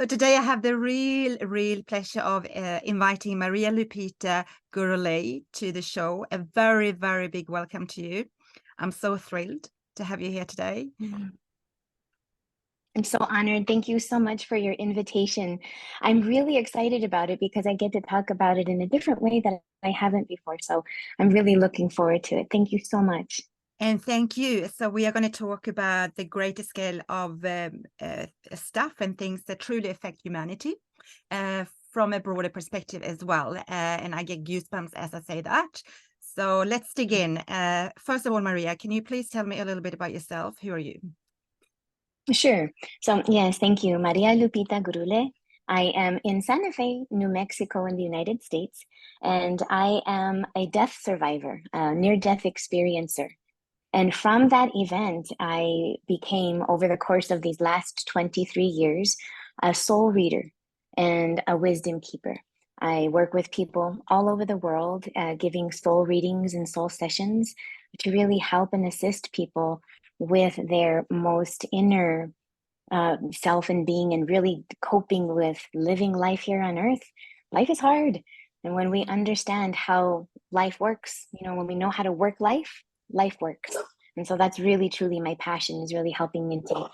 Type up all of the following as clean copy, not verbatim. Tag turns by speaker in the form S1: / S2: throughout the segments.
S1: So today I have the real pleasure of inviting Maria Lupita Gurule to the show. A very, very big welcome to you. I'm so thrilled to have you here today.
S2: I'm so honored. Thank you so much for your invitation. I'm really excited about it because I get to talk about it in a different way that I haven't before. So I'm really looking forward to it. Thank you so much.
S1: And thank you. So we are going to talk about the greater scale of stuff and things that truly affect humanity from a broader perspective as well. And I get goosebumps as I say that. So let's dig in. First of all, Maria, can you please tell me a little bit about yourself? Who are you?
S2: Sure. So yes, thank you. Maria Lupita Gurule. I am in Santa Fe, New Mexico in the United States, and I am a death survivor, a near-death experiencer. And from that event, I became, over the course of these last 23 years, a soul reader and a wisdom keeper. I work with people all over the world, giving soul readings and soul sessions to really help and assist people with their most inner self and being, and really coping with living life here on earth. Life is hard. And when we understand how life works, when we know how to work life, life works. And so that's really, truly my passion, is really helping me to,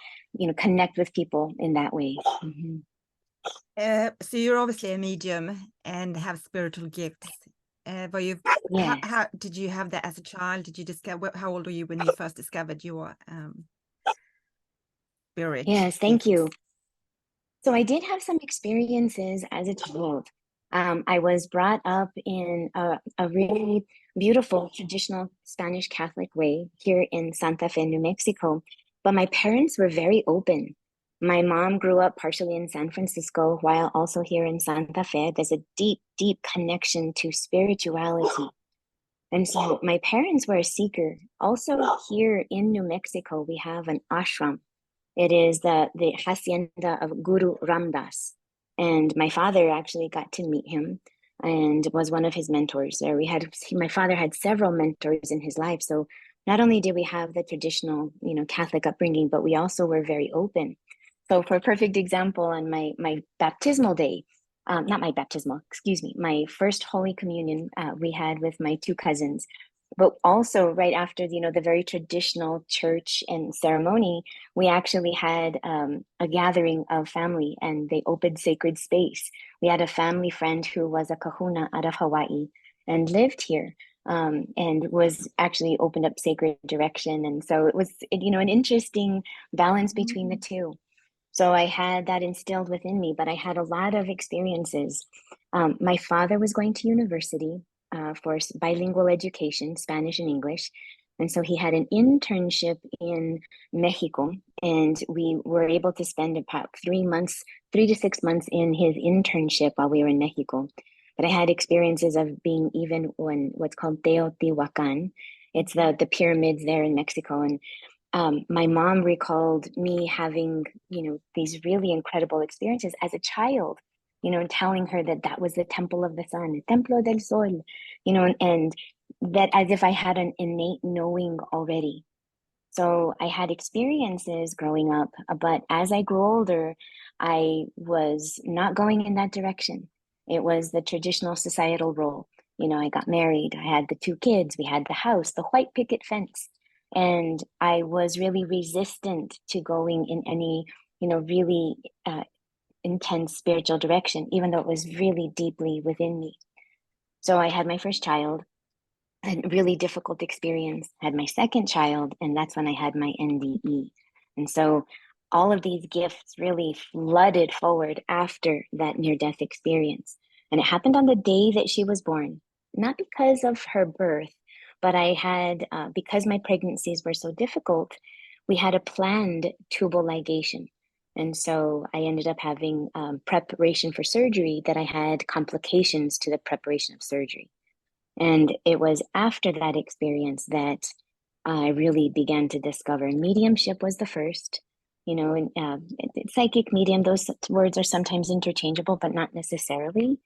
S2: connect with people in that way. Mm-hmm.
S1: So you're obviously a medium and have spiritual gifts. But
S2: Yes.
S1: how did you have that as a child? Did you discover, how old were you when you first discovered your spirit?
S2: Yes, thank you. So I did have some experiences as a child. I was brought up in a really beautiful traditional Spanish Catholic way here in Santa Fe, New Mexico. But my parents were very open. My mom grew up partially in San Francisco while also here in Santa Fe. There's a deep, deep connection to spirituality. And so my parents were a seeker. Also here in New Mexico, we have an ashram. It is the hacienda of Guru Ramdas. And my father actually got to meet him and was one of his mentors there. My father had several mentors in his life. So not only did we have the traditional, Catholic upbringing, but we also were very open. So for a perfect example, on my baptismal day, not my baptismal, excuse me, my first Holy Communion we had with my two cousins. But also right after, the very traditional church and ceremony, we actually had a gathering of family, and they opened sacred space. We had a family friend who was a kahuna out of Hawaii and lived here, and was actually opened up sacred direction. And so it was, an interesting balance between the two. So I had that instilled within me, but I had a lot of experiences. My father was going to university for bilingual education, Spanish and English. And so he had an internship in Mexico, and we were able to spend about 3 to 6 months in his internship while we were in Mexico. But I had experiences of being even in what's called Teotihuacan. It's the pyramids there in Mexico. And my mom recalled me having, these really incredible experiences as a child, and telling her that was the temple of the sun, Templo del Sol, and that as if I had an innate knowing already. So I had experiences growing up, but as I grew older, I was not going in that direction. It was the traditional societal role. I got married, I had the 2 kids, we had the house, the white picket fence. And I was really resistant to going in any, really intense spiritual direction, even though it was really deeply within me. So I had my first child, a really difficult experience, had my second child, and that's when I had my NDE. And so all of these gifts really flooded forward after that near-death experience. And it happened on the day that she was born, not because of her birth, but I had, because my pregnancies were so difficult, we had a planned tubal ligation. And so I ended up having preparation for surgery that I had complications to the preparation of surgery. And it was after that experience that I really began to discover mediumship was the first, and psychic medium, those words are sometimes interchangeable, but not necessarily,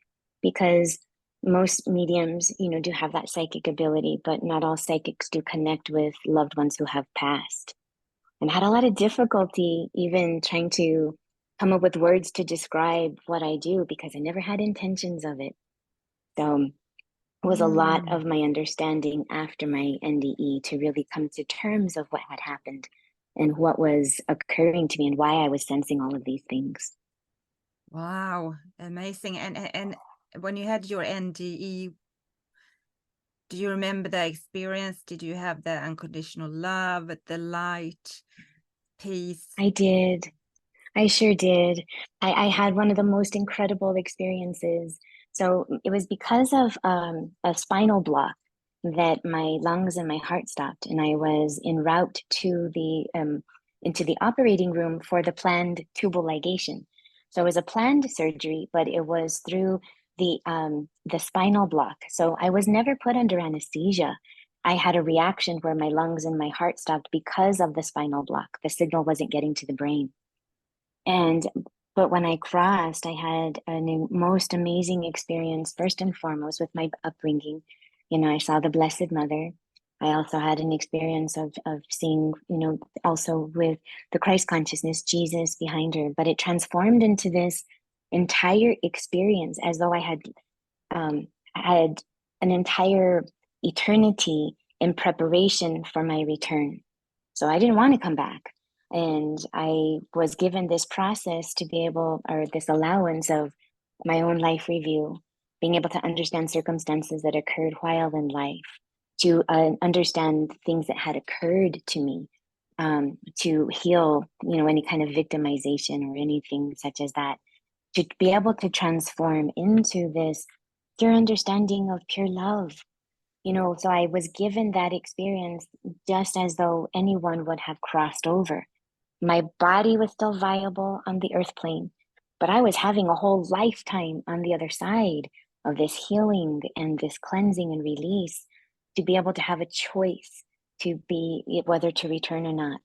S2: because most mediums, do have that psychic ability, but not all psychics do connect with loved ones who have passed. And had a lot of difficulty even trying to come up with words to describe what I do because I never had intentions of it. So it was a lot of my understanding after my NDE to really come to terms of what had happened and what was occurring to me and why I was sensing all of these things.
S1: Wow, amazing. And when you had your NDE, do you remember the experience? Did you have the unconditional love, the light, peace?
S2: I did. I sure did. I had one of the most incredible experiences. So it was because of a spinal block that my lungs and my heart stopped, and I was en route to the into the operating room for the planned tubal ligation. So it was a planned surgery, but it was through the spinal block. So I was never put under anesthesia. I had a reaction where my lungs and my heart stopped because of the spinal block. The signal wasn't getting to the brain. And but when I crossed, I had a most amazing experience, first and foremost, with my upbringing. You know, I saw the Blessed Mother. I also had an experience of seeing, you know, also with the Christ consciousness, Jesus behind her. But it transformed into this entire experience as though I had an entire eternity in preparation for my return. So I didn't want to come back. And I was given this process to be able, or this allowance of my own life review, being able to understand circumstances that occurred while in life, to understand things that had occurred to me, to heal, you know, any kind of victimization or anything such as that, to be able to transform into this pure understanding of pure love. You know, so I was given that experience just as though anyone would have crossed over. My body was still viable on the earth plane, but I was having a whole lifetime on the other side of this healing and this cleansing and release to be able to have a choice to be whether to return or not.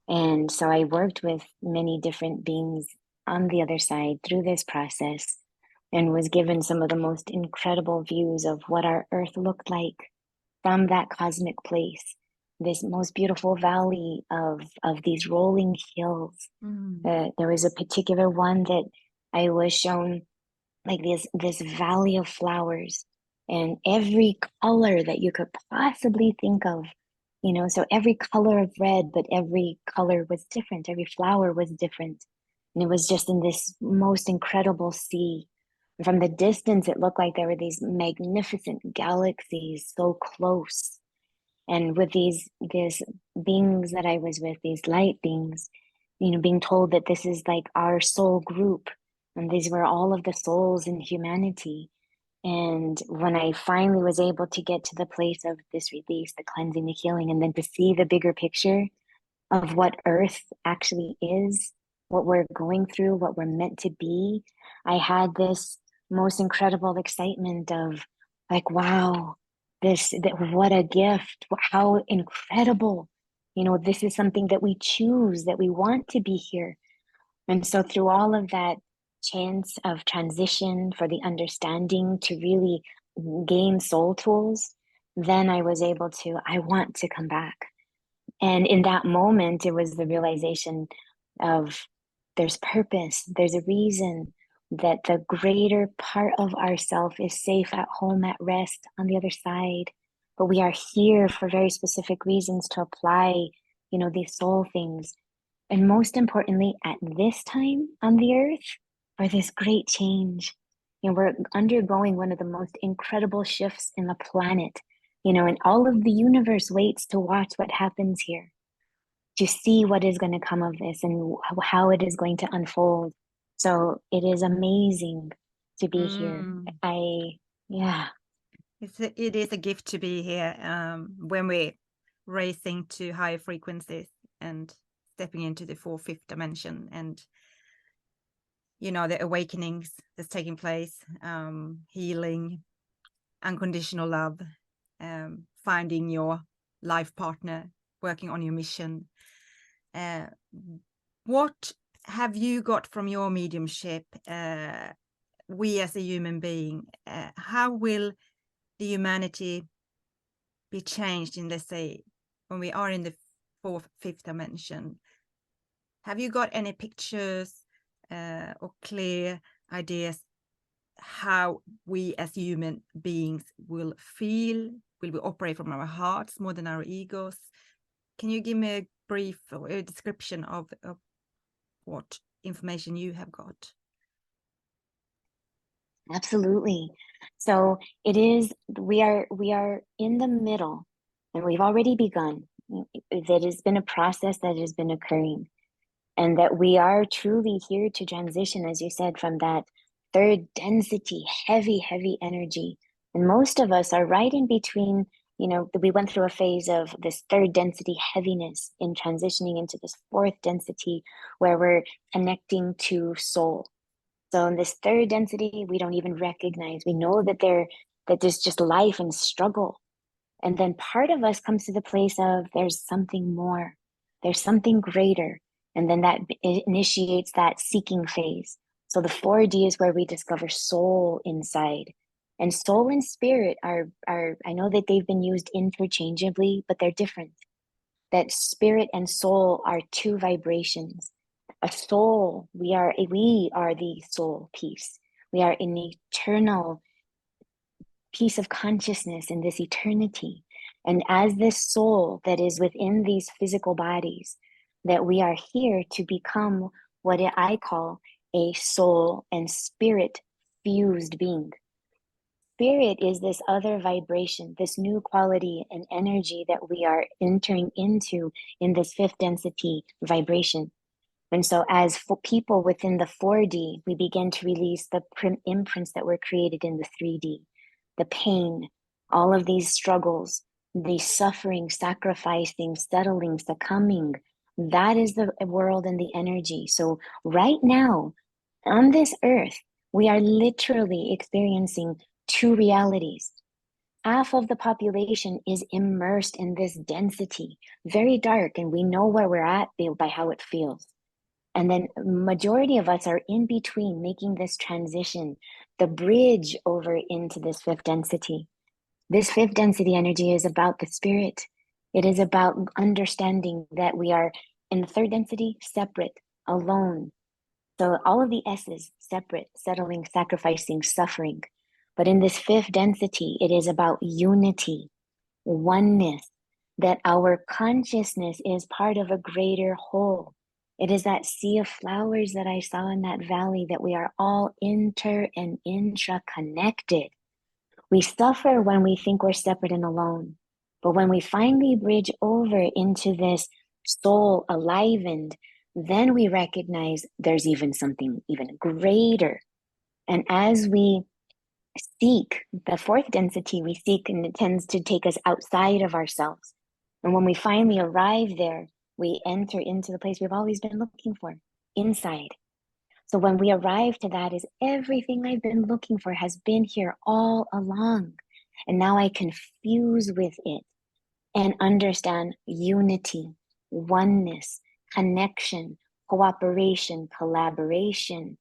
S2: And so I worked with many different beings on the other side through this process and was given some of the most incredible views of what our earth looked like from that cosmic place, this most beautiful valley of these rolling hills. There was a particular one that I was shown, like this valley of flowers and every color that you could possibly think of, you know, so every color of red, but every color was different, every flower was different, and it was just in this most incredible sea. From the distance it looked like there were these magnificent galaxies so close, and with these beings that I was with, these light beings, you know, being told that this is like our soul group, and these were all of the souls in humanity. And when I finally was able to get to the place of this release, the cleansing, the healing, and then to see the bigger picture of what Earth actually is, what we're going through, what we're meant to be, I had this most incredible excitement of like, wow, what a gift, how incredible. You know, this is something that we choose, that we want to be here. And so through all of that chance of transition for the understanding to really gain soul tools, then I was able to, I want to come back. And in that moment, it was the realization of there's purpose, there's a reason that the greater part of ourself is safe at home, at rest on the other side. But we are here for very specific reasons to apply, you know, these soul things. And most importantly, at this time on the earth, for this great change. You know, we're undergoing one of the most incredible shifts in the planet, you know, and all of the universe waits to watch what happens here, to see what is going to come of this and how it is going to unfold. So it is amazing to be here. Yeah.
S1: It is a gift to be here when we're racing to higher frequencies and stepping into the fourth, fifth dimension, and you know, the awakenings that's taking place, healing, unconditional love, finding your life partner, working on your mission. What have you got from your mediumship? We as a human being, how will the humanity be changed in, let's say, when we are in the fourth, fifth dimension? Have you got any pictures, or clear ideas how we as human beings will feel. Will we operate from our hearts more than our egos? Can you give me a brief or a description of what information you have got?
S2: Absolutely. So it is, we are in the middle, and we've already begun. That has been a process that has been occurring, and that we are truly here to transition, as you said, from that third density, heavy energy. And most of us are right in between, we went through a phase of this third density heaviness in transitioning into this fourth density where we're connecting to soul. So in this third density, we don't even recognize. We know that there's just life and struggle. And then part of us comes to the place of there's something more, there's something greater. And then that initiates that seeking phase. So the 4D is where we discover soul inside. And soul and spirit are I know that they've been used interchangeably, but they're different. That spirit and soul are two vibrations. A soul, we are the soul piece. We are an eternal piece of consciousness in this eternity. And as this soul that is within these physical bodies, that we are here to become what I call a soul and spirit fused being. Spirit is this other vibration, this new quality and energy that we are entering into in this fifth density vibration. And so as for people within the 4D, we begin to release the imprints that were created in the 3D, the pain, all of these struggles, the suffering, sacrificing, settling, succumbing. That is the world and the energy. So right now, on this earth, we are literally experiencing two realities. Half of the population is immersed in this density, very dark, and we know where we're at by how it feels. And then majority of us are in between, making this transition, the bridge over into this fifth density. This fifth density energy is about the spirit. It is about understanding that we are in the third density, separate, alone. So all of the S's, separate, settling, sacrificing, suffering. But in this fifth density, it is about unity, oneness, that our consciousness is part of a greater whole. It is that sea of flowers that I saw in that valley, that we are all inter and intra-connected. We suffer when we think we're separate and alone. But when we finally bridge over into this soul alivened, then we recognize there's even something even greater. And as we seek the fourth density, we seek, and it tends to take us outside of ourselves. And when we finally arrive there, we enter into the place we've always been looking for, inside. So when we arrive to that, is everything I've been looking for has been here all along. And now I can fuse with it and understand unity, oneness, connection, cooperation, collaboration,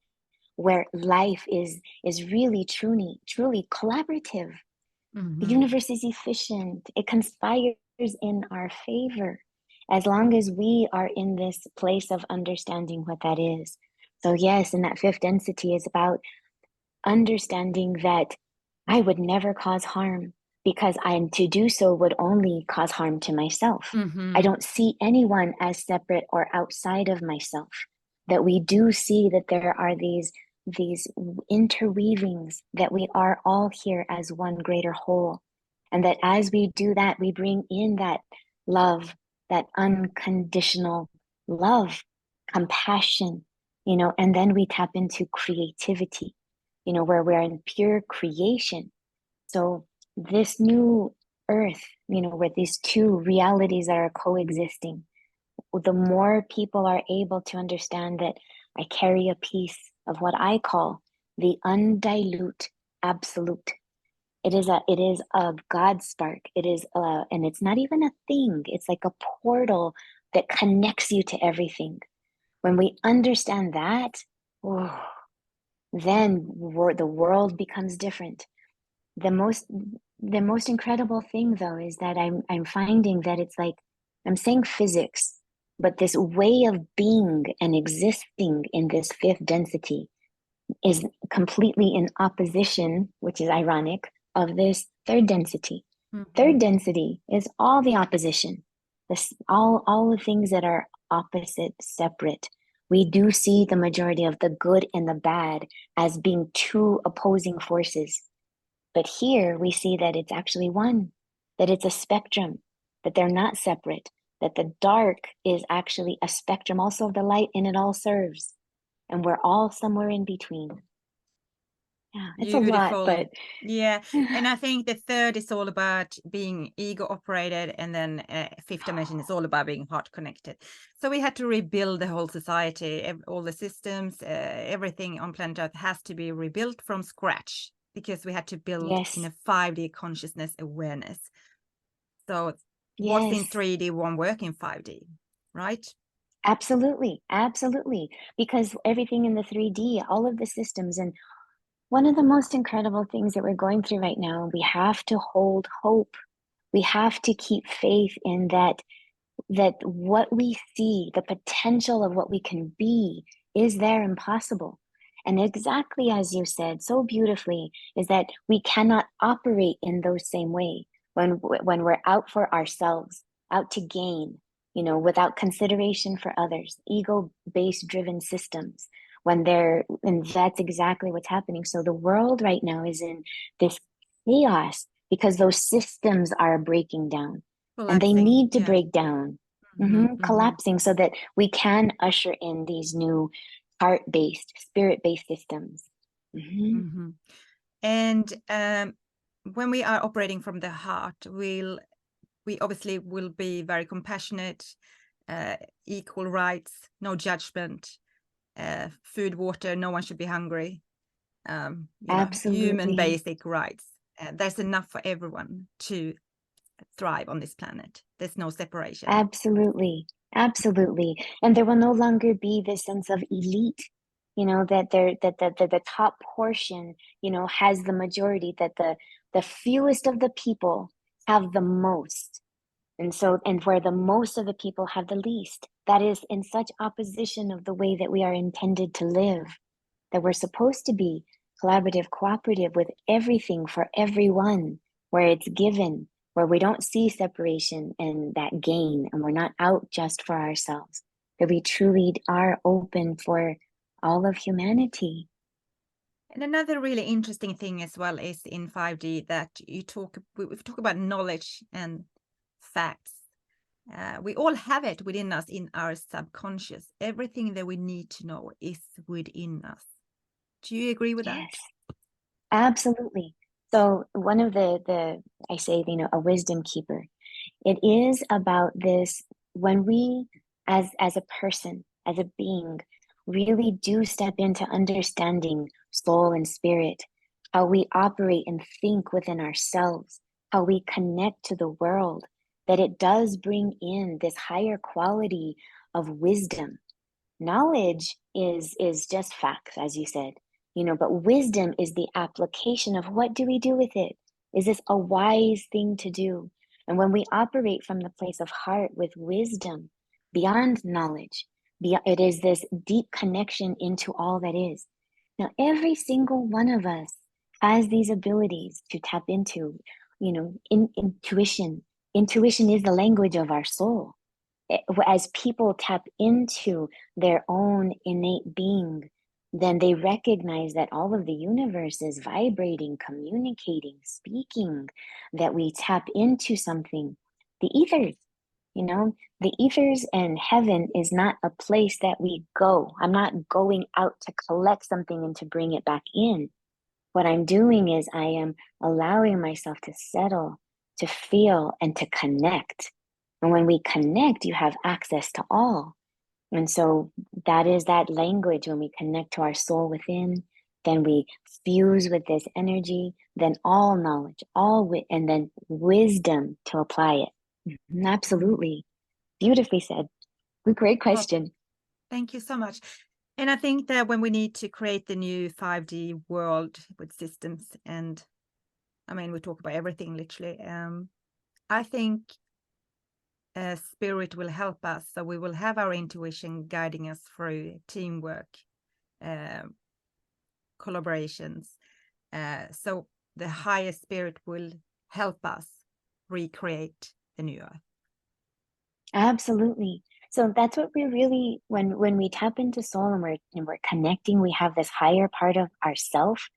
S2: where life is really truly collaborative.
S1: Mm-hmm.
S2: The universe is efficient. It conspires in our favor as long as we are in this place of understanding what that is. So yes, and that fifth density is about understanding that I would never cause harm, because to do so would only cause harm to myself.
S1: Mm-hmm.
S2: I don't see anyone as separate or outside of myself. That we do see that there are these interweavings, that we are all here as one greater whole. And that as we do that, we bring in that love, that unconditional love, compassion, and then we tap into creativity, where we're in pure creation. So this new earth, with these two realities that are coexisting, the more people are able to understand that I carry a piece of what I call the undilute absolute. It is a God spark. It is and it's not even a thing. It's like a portal that connects you to everything. When we understand that, then the world becomes different. The most incredible thing, though, is that I'm finding that it's like, I'm saying physics, But this way of being and existing in this fifth density is completely in opposition, which is ironic, of this third density. Third density is all the opposition, all the things that are opposite, separate. We do see the majority of the good and the bad as being two opposing forces. But here we see that it's actually one, that it's a spectrum, that they're not separate, that the dark is actually a spectrum also of the light, and it all serves. And we're all somewhere in between. Yeah, it's a lot,
S1: Beautiful.
S2: but
S1: yeah. And I think the third is all about being ego operated, and then fifth dimension is all about being heart connected. So we had to rebuild the whole society, all the systems, everything on planet Earth has to be rebuilt from scratch, because we had to build
S2: yes,
S1: in a 5D consciousness awareness. So what's in
S2: yes,
S1: 3D won't work in 5D, right?
S2: absolutely, absolutely. Because everything in the 3D, all of the systems, and one of the most incredible things that we're going through right now, we have to hold hope. We have to keep faith in that what we see, the potential of what we can be, is there and possible. And exactly as you said so beautifully, is that we cannot operate in those same way when we're out for ourselves, out to gain, without consideration for others, ego-based driven systems. And that's exactly what's happening. So the world right now is in this chaos because those systems are breaking down. And they
S1: Collapsing.
S2: need to
S1: Yeah.
S2: break down, collapsing, so that we can usher in these new heart-based, spirit-based systems.
S1: And when we are operating from the heart, we obviously will be very compassionate, equal rights, no judgment, food, water, no one should be hungry. Human
S2: Absolutely.
S1: basic rights. There's enough for everyone to thrive on this planet. There's no separation.
S2: Absolutely. Absolutely. And there will no longer be this sense of elite, that the top portion, has the majority, that the fewest of the people have the most. And where the most of the people have the least, that is in such opposition of the way that we are intended to live, that we're supposed to be collaborative, cooperative with everything for everyone, where it's given, where we don't see separation and that gain, and we're not out just for ourselves, that we truly are open for all of humanity.
S1: And another really interesting thing as well is in 5D that we talk about knowledge and facts. We all have it within us, in our subconscious. Everything that we need to know is within us. Do you agree with that?
S2: Yes, absolutely. So one of I say, a wisdom keeper, it is about this, when we, as a person, as a being, really do step into understanding soul and spirit, how we operate and think within ourselves, how we connect to the world, that it does bring in this higher quality of wisdom. Knowledge is just facts, as you said, but wisdom is the application of what do we do with it? Is this a wise thing to do? And when we operate from the place of heart with wisdom, beyond knowledge, it is this deep connection into all that is. Now, every single one of us has these abilities to tap into, intuition. Intuition is the language of our soul. As people tap into their own innate being, then they recognize that all of the universe is vibrating, communicating, speaking, that we tap into something. The ethers, the ethers, and heaven is not a place that we go. I'm not going out to collect something and to bring it back in. What I'm doing is I am allowing myself to settle, to feel, and to connect. And when we connect, you have access to all. And so that is that language. When we connect to our soul within, then we fuse with this energy, then all knowledge, and then wisdom to apply it. Absolutely. Beautifully said. Great question.
S1: Thank you so much. And I think that when we need to create the new 5D world with systems, and I mean, we talk about everything literally. I think spirit will help us. So we will have our intuition guiding us through teamwork, collaborations. So the higher spirit will help us recreate the new earth.
S2: Absolutely. So that's what we really, when we tap into soul and we're connecting, we have this higher part of ourself.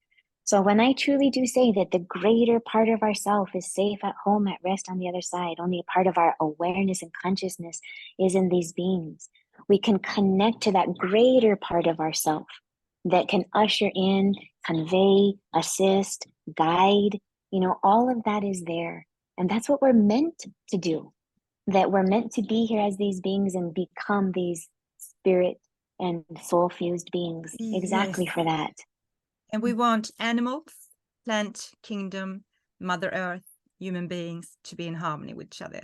S2: So when I truly do say that the greater part of ourself is safe at home, at rest on the other side, only a part of our awareness and consciousness is in these beings, we can connect to that greater part of ourself that can usher in, convey, assist, guide, all of that is there. And that's what we're meant to do, that we're meant to be here as these beings and become these spirit and soul fused beings exactly
S1: Yes.
S2: for that.
S1: And we want animals, plant kingdom, Mother Earth, human beings to be in harmony with each other.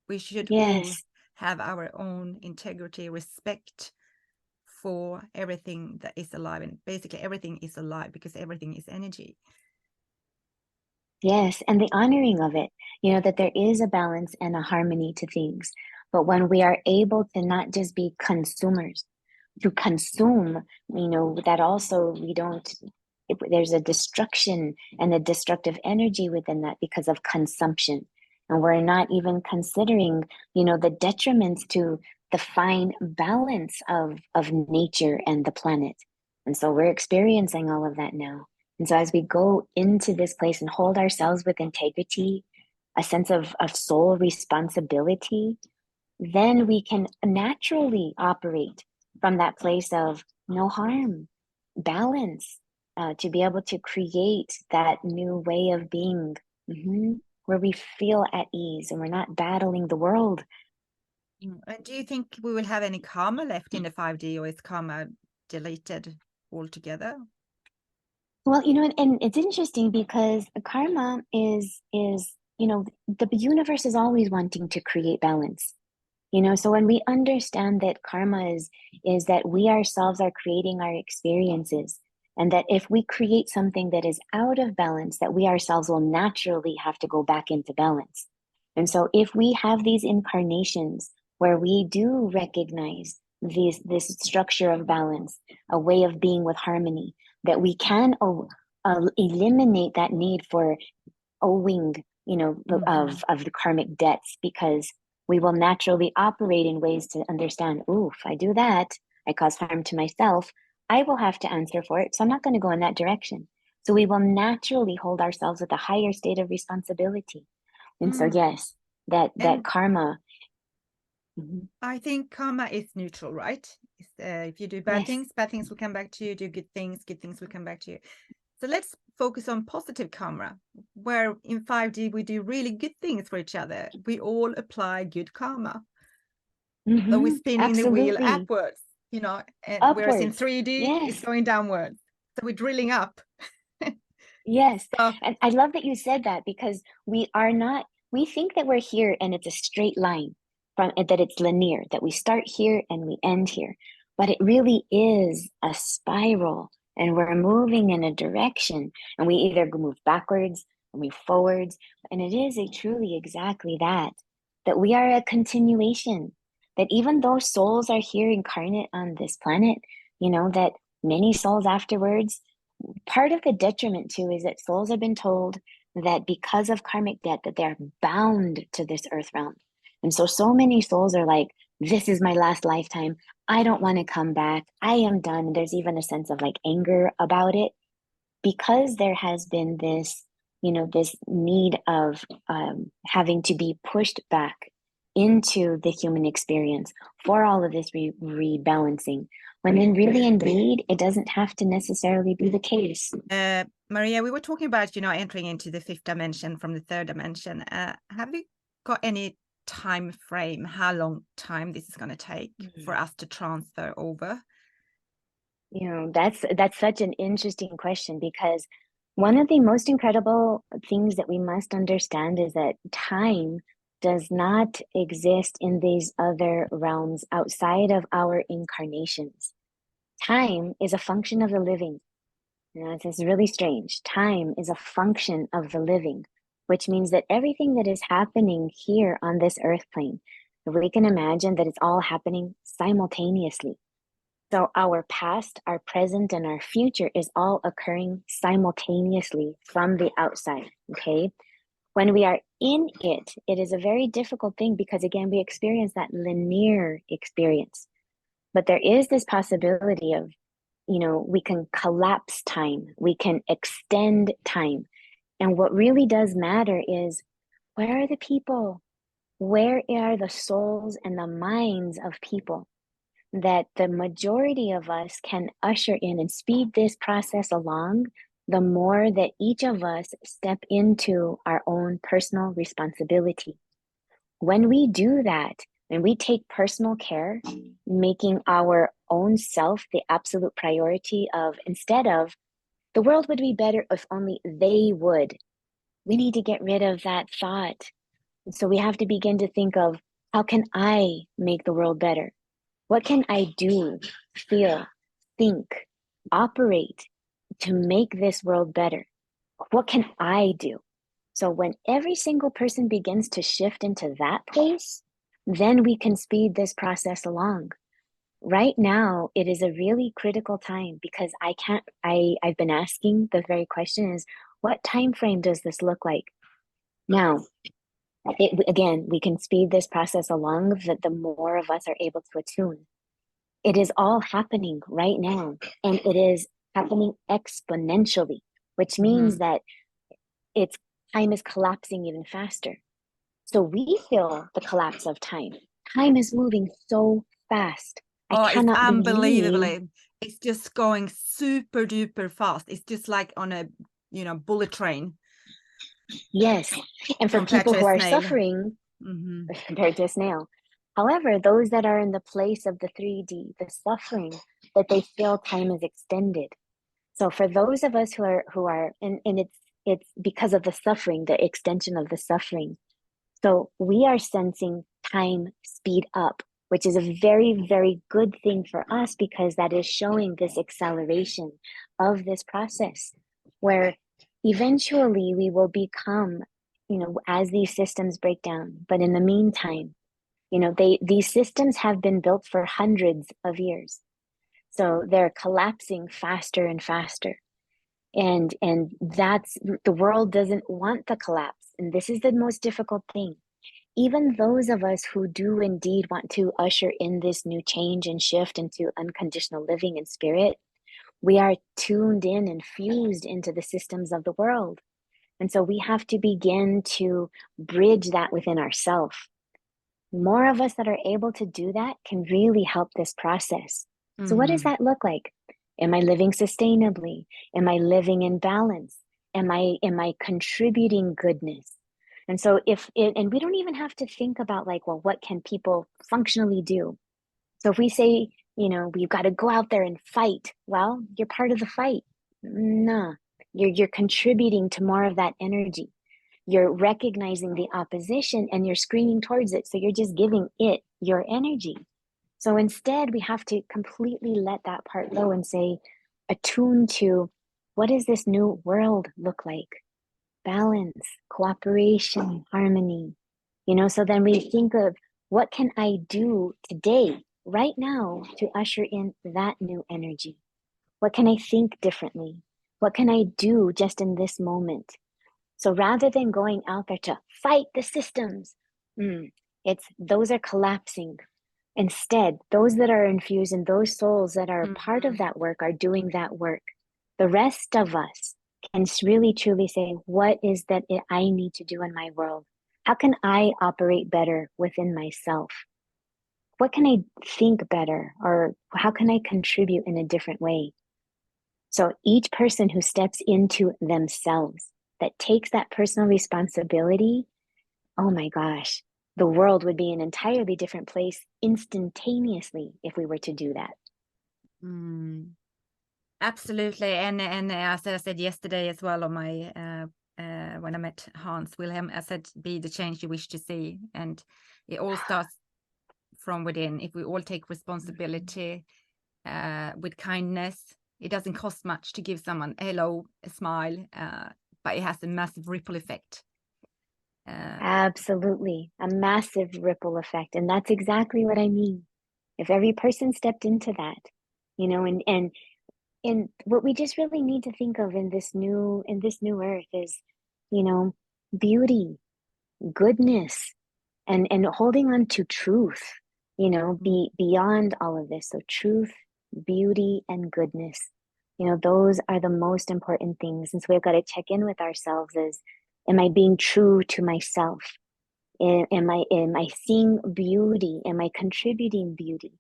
S1: We should all have our own integrity, respect for everything that is alive. And basically everything is alive because everything is energy.
S2: Yes, and the honoring of it, that there is a balance and a harmony to things. But when we are able to not just be consumers, to consume, that also there's a destruction and a destructive energy within that because of consumption. And we're not even considering, the detriments to the fine balance of nature and the planet. And so we're experiencing all of that now. And so as we go into this place and hold ourselves with integrity, a sense of soul responsibility, then we can naturally operate from that place of no harm, balance, to be able to create that new way of being, where we feel at ease and we're not battling the world.
S1: And do you think we will have any karma left in the 5D, or is karma deleted altogether?
S2: Well, and it's interesting because karma is, the universe is always wanting to create balance. So when we understand that karma is that we ourselves are creating our experiences, and that if we create something that is out of balance, that we ourselves will naturally have to go back into balance. And so if we have these incarnations where we do recognize this structure of balance, a way of being with harmony, that we can eliminate that need for owing, of the karmic debts, because we will naturally operate in ways to understand, if I do that, I cause harm to myself, I will have to answer for it. So I'm not going to go in that direction. So we will naturally hold ourselves with a higher state of responsibility. And so, yes, that karma.
S1: I think karma is neutral, right? If you do bad things will come back to you. Do good things will come back to you. So let's focus on positive karma, where in 5D we do really good things for each other. We all apply good karma. So we're spinning the wheel upwards, and whereas in 3D it's going downwards. So we're drilling up.
S2: Yes. And I love that you said that, because we think that we're here and it's a straight line, that it's linear, that we start here and we end here. But it really is a spiral, and we're moving in a direction, and we either move backwards or move forwards. And it is truly exactly that we are a continuation, that even though souls are here incarnate on this planet, that many souls afterwards, part of the detriment too is that souls have been told that because of karmic debt, that they're bound to this earth realm. And so many souls are like, this is my last lifetime. I don't want to come back. I am done. There's even a sense of anger about it, because there has been this, this need of having to be pushed back into the human experience for all of this rebalancing, when then really indeed it doesn't have to necessarily be the case.
S1: Maria, we were talking about entering into the 5th dimension from the 3rd dimension. Have you got any time frame, how long time this is going to take for us to transfer over?
S2: That's such an interesting question, because one of the most incredible things that we must understand is that time does not exist in these other realms outside of our incarnations. Time is a function of the living. It's really strange. Time is a function of the living. which means that everything that is happening here on this earth plane, if we can imagine that it's all happening simultaneously. So our past, our present, and our future is all occurring simultaneously from the outside, okay? When we are in it, it is a very difficult thing because, again, we experience that linear experience. But there is this possibility of, we can collapse time, we can extend time. And what really does matter is, where are the people? Where are the souls and the minds of people that the majority of us can usher in and speed this process along? The more that each of us step into our own personal responsibility. When we do that, when we take personal care, making our own self the absolute priority of, instead of, the world would be better if only they would, we need to get rid of that thought. So we have to begin to think of, how can I make the world better? What can I do, feel, think, operate to make this world better? What can I do? So when every single person begins to shift into that place, then we can speed this process along. Right now, it is a really critical time because I've been asking the very question is, what time frame does this look like? Now, again, we can speed this process along that the more of us are able to attune. It is all happening right now, and it is happening exponentially, which means that time is collapsing even faster. So we feel the collapse of time. Time is moving so fast. I
S1: It's
S2: cannot believe.
S1: unbelievably. It's just going super duper fast. It's just like on a, bullet train.
S2: Yes. And for
S1: Compared
S2: people
S1: to a
S2: who are
S1: snail.
S2: suffering, compared to a snail. However, those that are in the place of the 3D, the suffering, that they feel time is extended. So for those of us who are, and it's because of the suffering, the extension of the suffering. So we are sensing time speed up, which is a very, very good thing for us because that is showing this acceleration of this process where eventually we will become, as these systems break down. But in the meantime, these systems have been built for hundreds of years. So they're collapsing faster and faster. And that's, the world doesn't want the collapse. And this is the most difficult thing. Even those of us who do indeed want to usher in this new change and shift into unconditional living in spirit, we are tuned in and fused into the systems of the world. And so we have to begin to bridge that within ourselves. More of us that are able to do that can really help this process. So what does that look like? Am I living sustainably? Am I living in balance? Am I contributing goodness? And so and we don't even have to think about like, well, what can people functionally do? So if we say, we've got to go out there and fight, well, you're part of the fight. No, you're contributing to more of that energy. You're recognizing the opposition and you're screaming towards it. So you're just giving it your energy. So instead, we have to completely let that part go and say, attune to, what does this new world look like? Balance, cooperation, harmony. So then we think of, what can I do today, right now, to usher in that new energy? What can I think differently? What can I do just in this moment? So rather than going out there to fight the systems, those are collapsing. Instead, those that are infused and those souls that are part of that work are doing that work. The rest of us can really truly say, what is that I need to do in my world? How can I operate better within myself? What can I think better? Or how can I contribute in a different way? So each person who steps into themselves, that takes that personal responsibility, oh my gosh, the world would be an entirely different place instantaneously if we were to do that.
S1: Absolutely. And as I said yesterday as well on my when I met Hans Wilhelm, I said, be the change you wish to see. And it all starts from within. If we all take responsibility with kindness, it doesn't cost much to give someone a hello, a smile, but it has a massive ripple effect.
S2: Absolutely. A massive ripple effect. And that's exactly what I mean. If every person stepped into that, you know, and what we just really need to think of in this new earth is, you know, beauty, goodness, and holding on to truth, you know, beyond all of this. So truth, beauty, and goodness, you know, those are the most important things. And so we've got to check in with ourselves as, am I being true to myself? Am I seeing beauty? Am I contributing beauty?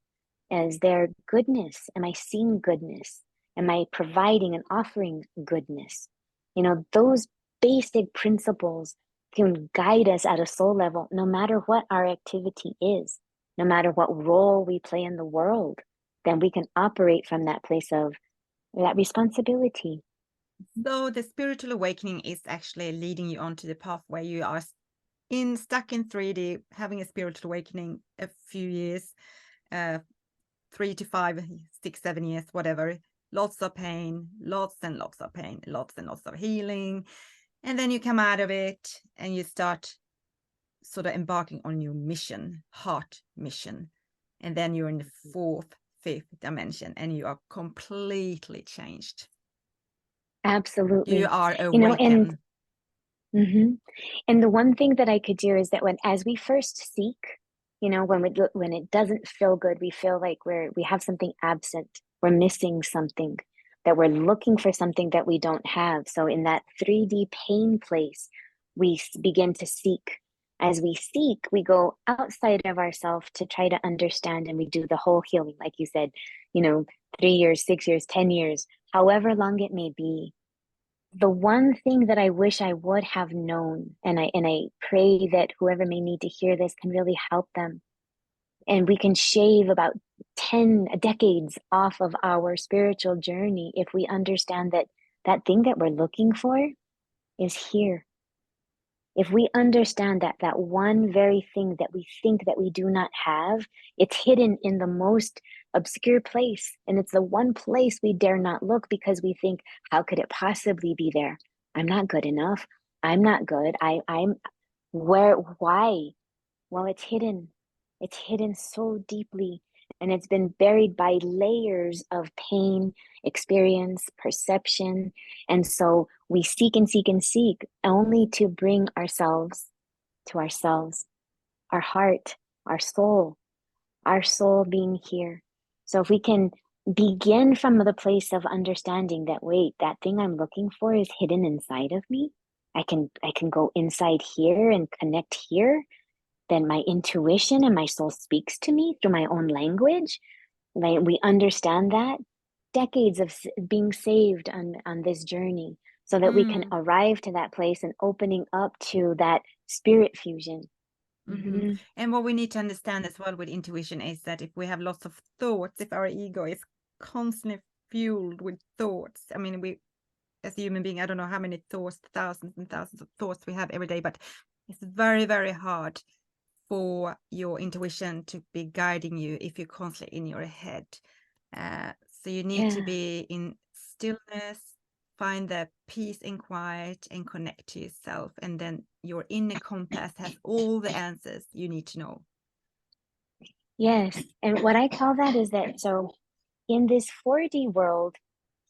S2: Is there goodness? Am I seeing goodness? Am I providing and offering goodness? You know, those basic principles can guide us at a soul level, no matter what our activity is, no matter what role we play in the world, then we can operate from that place of that responsibility.
S1: So the spiritual awakening is actually leading you onto the path where you are stuck in 3D, having a spiritual awakening a few years, 3 to 5, 6, 7 years, whatever. Lots of pain, lots and lots of pain, lots and lots of healing. And then you come out of it and you start sort of embarking on your mission, heart mission. And then you're in the 4th, 5th dimension and you are completely changed.
S2: Absolutely.
S1: You are
S2: You know,
S1: awakened.
S2: And the one thing that I could do is that as we first seek, you know, when it doesn't feel good, we feel like we have something absent, we're missing something, that we're looking for something that we don't have. So in that 3D pain place, we begin to seek. As we seek, we go outside of ourselves to try to understand, and we do the whole healing, like you said, you know, 3 years, 6 years, 10 years, however long it may be. The one thing that I wish I would have known, and I pray that whoever may need to hear this can really help them, and we can shave about 10 decades off of our spiritual journey if we understand that that thing that we're looking for is here. If we understand that that one very thing that we think that we do not have, it's hidden in the most obscure place. And it's the one place we dare not look because we think, how could it possibly be there? I'm not good enough. I'm not good. Why? Well, it's hidden. It's hidden so deeply, and it's been buried by layers of pain, experience, perception. And so we seek and seek and seek only to bring ourselves to ourselves, our heart, our soul being here. So if we can begin from the place of understanding that, wait, that thing I'm looking for is hidden inside of me. I can go inside here and connect here, then my intuition and my soul speaks to me through my own language. Like we understand that, decades of being saved on this journey, so that we can arrive to that place and opening up to that spirit fusion.
S1: And what we need to understand as well with intuition is that if we have lots of thoughts, if our ego is constantly fueled with thoughts, I mean, we as a human being, I don't know how many thoughts, thousands and thousands of thoughts we have every day, but it's very, very hard for your intuition to be guiding you if you're constantly in your head. So you need to be in stillness, find the peace and quiet, and connect to yourself. And then your inner compass has all the answers you need to know.
S2: Yes. And what I call that is that, so in this 4D world,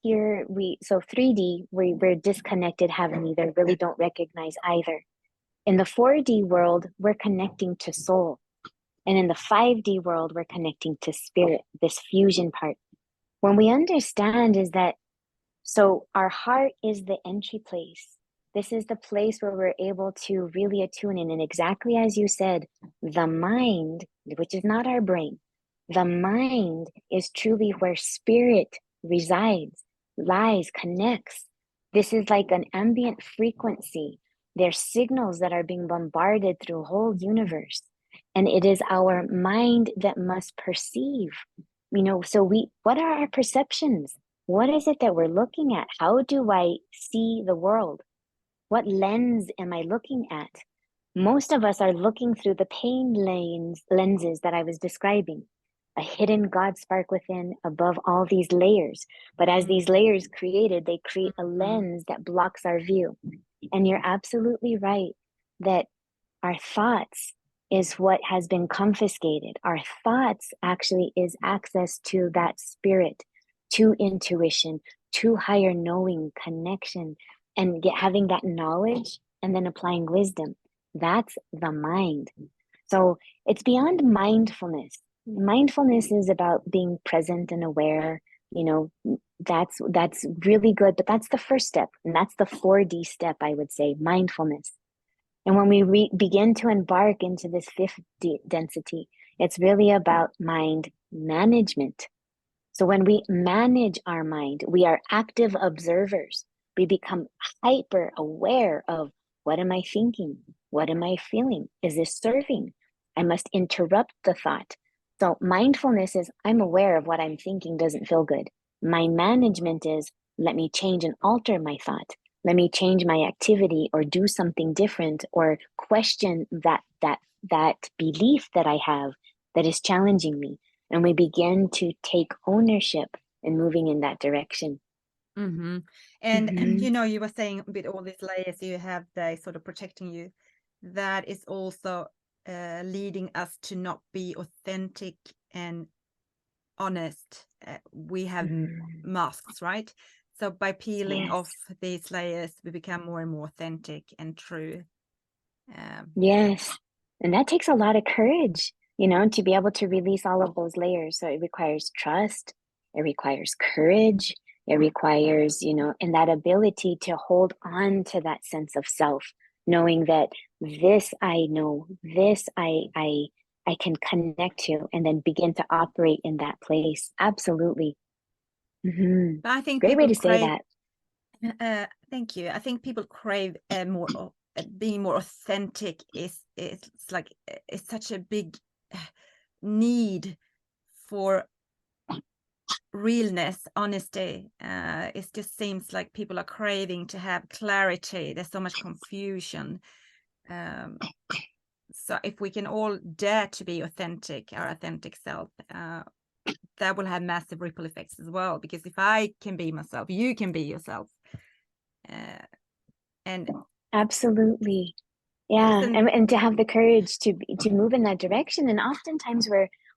S2: here so 3D, we're disconnected, haven't either, really don't recognize either. In the 4D world, we're connecting to soul. And in the 5D world, we're connecting to spirit, this fusion part. When we understand is that, so our heart is the entry place. This is the place where we're able to really attune in. And exactly as you said, the mind, which is not our brain, the mind is truly where spirit resides, lies, connects. This is like an ambient frequency. There's signals that are being bombarded through the whole universe. And it is our mind that must perceive. You know, so what are our perceptions? What is it that we're looking at? How do I see the world? What lens am I looking at? Most of us are looking through the pain lenses that I was describing. A hidden God spark within, above all these layers. But as these layers created, they create a lens that blocks our view. And you're absolutely right that Our thoughts is what has been confiscated. Our thoughts actually is access to that spirit, to intuition, to higher knowing, connection, and having that knowledge and then applying wisdom. That's the mind. So it's beyond mindfulness. Mindfulness is about being present and aware. You know, that's really good, but that's the first step, and that's the 4D step, I would say, mindfulness. And when we begin to embark into this fifth density, it's really about mind management. So when we manage our mind, we are active observers. We become hyper aware of, what am I thinking? What am I feeling? Is this serving? I must interrupt the thought. So mindfulness is, I'm aware of what I'm thinking doesn't feel good. Mind management is, let me change and alter my thought. Let me change my activity or do something different or question that belief that I have that is challenging me. And we begin to take ownership in moving in that direction.
S1: Mm-hmm. And you know, you were saying with all these layers you have, they sort of protecting you, that is also leading us to not be authentic and honest. We have masks, right? So by peeling
S2: Yes.
S1: off these layers, we become more and more authentic and true.
S2: Yes. And that takes a lot of courage, you know, to be able to release all of those layers. So it requires trust, it requires courage, it requires, you know, and that ability to hold on to that sense of self, knowing that this I know, this I can connect to, and then begin to operate in that place. Absolutely. Mm-hmm.
S1: But I think
S2: Great way
S1: people
S2: to say
S1: crave,
S2: that.
S1: thank you. I think people crave more being more authentic it's like it's such a big need for realness, honesty. It just seems like people are craving to have clarity. There's so much confusion. So if we can all dare to be authentic, our authentic self, that will have massive ripple effects as well. Because if I can be myself, you can be yourself. And
S2: Absolutely. Yeah, and to have the courage to move in that direction. And oftentimes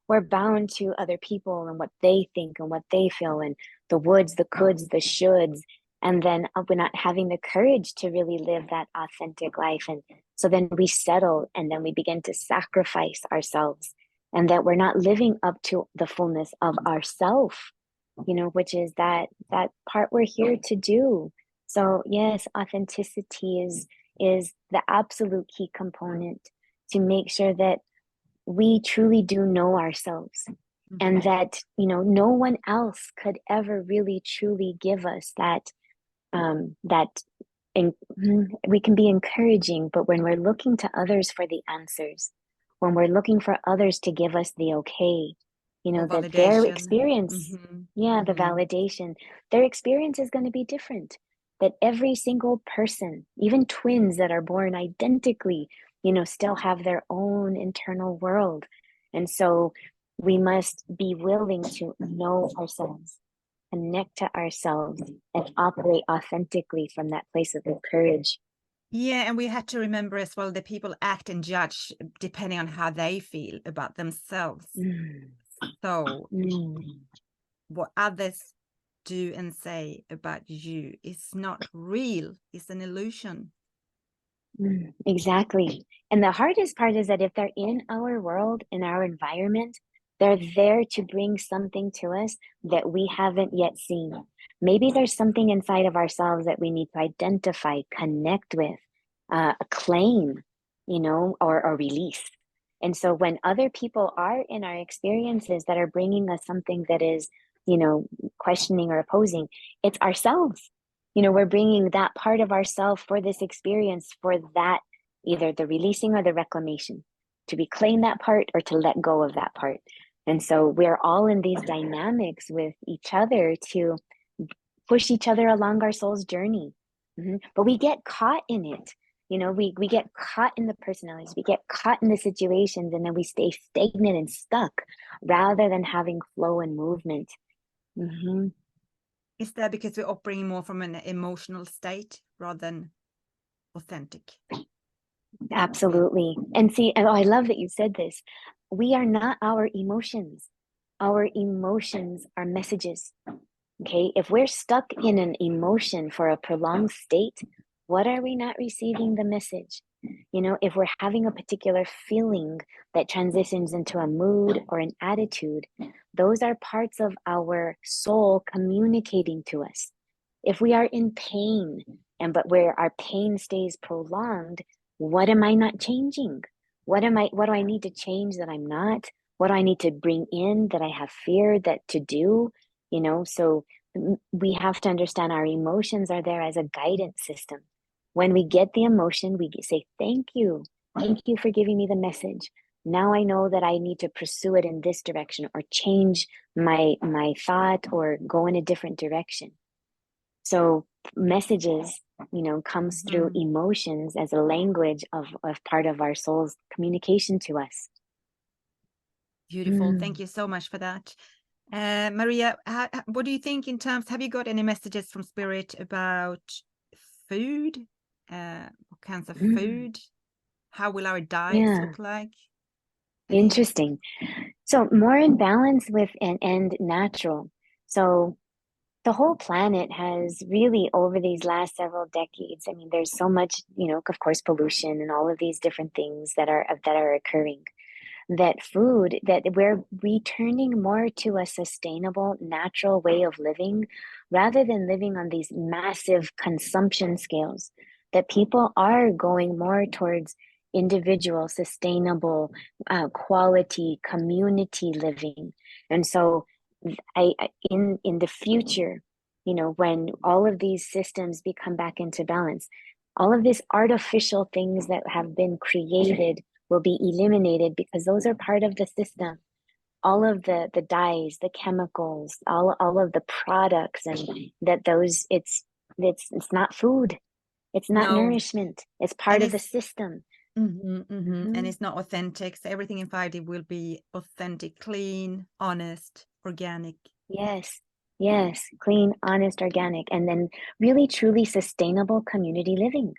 S2: we're bound to other people and what they think and what they feel and the woulds, the coulds, the shoulds, and then we're not having the courage to really live that authentic life. And so then we settle and then we begin to sacrifice ourselves, and that we're not living up to the fullness of ourself, you know, which is that part we're here to do. So yes, authenticity is the absolute key component to make sure that we truly do know ourselves, and that, you know, no one else could ever really truly give us that we can be encouraging, but when we're looking to others for the answers, when we're looking for others to give us the okay, you know, that their experience, the validation, their experience is going to be different. That every single person, even twins that are born identically, you know, still have their own internal world. And so we must be willing to know ourselves, connect to ourselves, and operate authentically from that place of courage.
S1: Yeah, and we have to remember as well that people act and judge depending on how they feel about themselves. So what others do and say about you is not real, it's an illusion.
S2: Exactly. And the hardest part is that if they're in our world, in our environment, they're there to bring something to us that we haven't yet seen. Maybe there's something inside of ourselves that we need to identify, connect with, claim, you know, or release. And so when other people are in our experiences that are bringing us something that is, you know, questioning or opposing, it's ourselves. You know, we're bringing that part of ourselves for this experience, for that, either the releasing or the reclamation, to reclaim that part or to let go of that part. And so we're all in these dynamics with each other to push each other along our soul's journey. But we get caught in it. You know, we get caught in the personalities, we get caught in the situations, and then we stay stagnant and stuck rather than having flow and movement.
S1: Is that because we're operating more from an emotional state rather than authentic?
S2: Absolutely. And see, oh, I love that you said this. We are not our emotions. Our emotions are messages. Okay. If we're stuck in an emotion for a prolonged state, what are we not receiving the message? You know, if we're having a particular feeling that transitions into a mood or an attitude, those are parts of our soul communicating to us. If we are in pain and but where our pain stays prolonged, what am I not changing? What do I need to change that I'm not? What do I need to bring in that I have fear that to do? You know, so we have to understand our emotions are there as a guidance system. When we get the emotion, we say, thank you. Thank you for giving me the message. Now I know that I need to pursue it in this direction or change my thought or go in a different direction. So messages, you know, comes through emotions as a language of part of our soul's communication to us.
S1: Beautiful. Thank you so much for that. Maria, what do you think in terms, have you got any messages from Spirit about food? What kinds of food? How will our diets look like?
S2: Interesting. So more in balance with and natural. So the whole planet has really over these last several decades, I mean, there's so much, you know, of course, pollution and all of these different things that are occurring. That food, that we're returning more to a sustainable, natural way of living rather than living on these massive consumption scales, that people are going more towards individual, sustainable, quality, community living. And so in the future, you know, when all of these systems become back into balance, all of these artificial things that have been created will be eliminated because those are part of the system. All of the dyes, the chemicals, all of the products, and that those it's not food, it's not nourishment, it's part of the system.
S1: And it's not authentic. So everything in 5D will be authentic, clean, honest, organic.
S2: Yes, clean, honest, organic, and then really truly sustainable community living.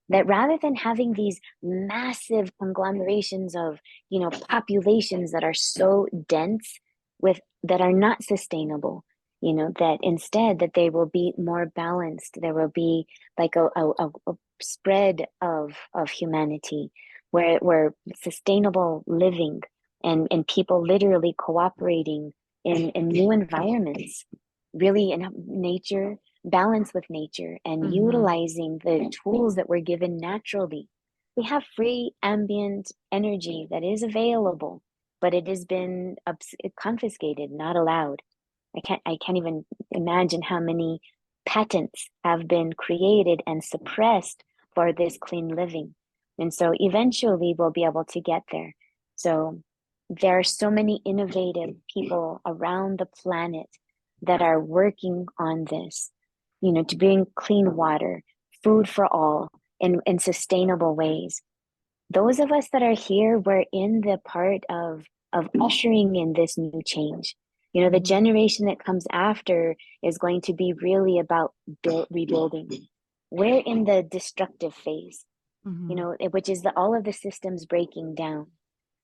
S2: That rather than having these massive conglomerations of, you know, populations that are so dense with that are not sustainable, you know, that instead that they will be more balanced. There will be like a spread of humanity where sustainable living and people literally cooperating in new environments, really in nature, balance with nature, and utilizing the tools that we're given naturally. We have free ambient energy that is available, but it has been confiscated, not allowed. I can't even imagine how many patents have been created and suppressed for this clean living. And so eventually we'll be able to get there. So there are so many innovative people around the planet that are working on this, you know, to bring clean water, food for all in sustainable ways. Those of us that are here, we're in the part of ushering in this new change. You know, the generation that comes after is going to be really about rebuilding. We're in the destructive phase, you know, which is all of the systems breaking down.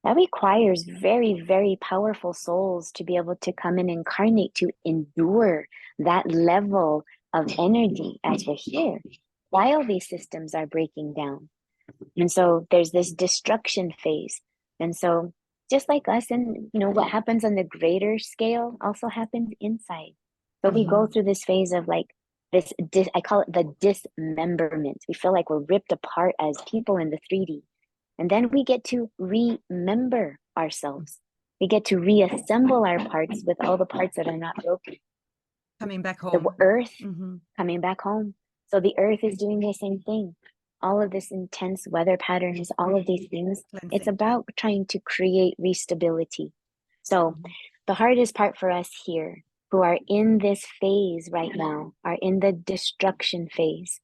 S2: That requires very, very powerful souls to be able to come and incarnate, to endure that level of energy as we're here while these systems are breaking down. And so there's this destruction phase. And so just like us, and you know, what happens on the greater scale also happens inside. So we go through this phase of like this, I call it the dismemberment. We feel like we're ripped apart as people in the 3D. And then we get to remember ourselves. We get to reassemble our parts with all the parts that are not broken.
S1: Coming back home.
S2: The earth coming back home. So the earth is doing the same thing. All of this intense weather patterns, all of these things, it's about trying to create restability. So the hardest part for us here who are in this phase right now are in the destruction phase,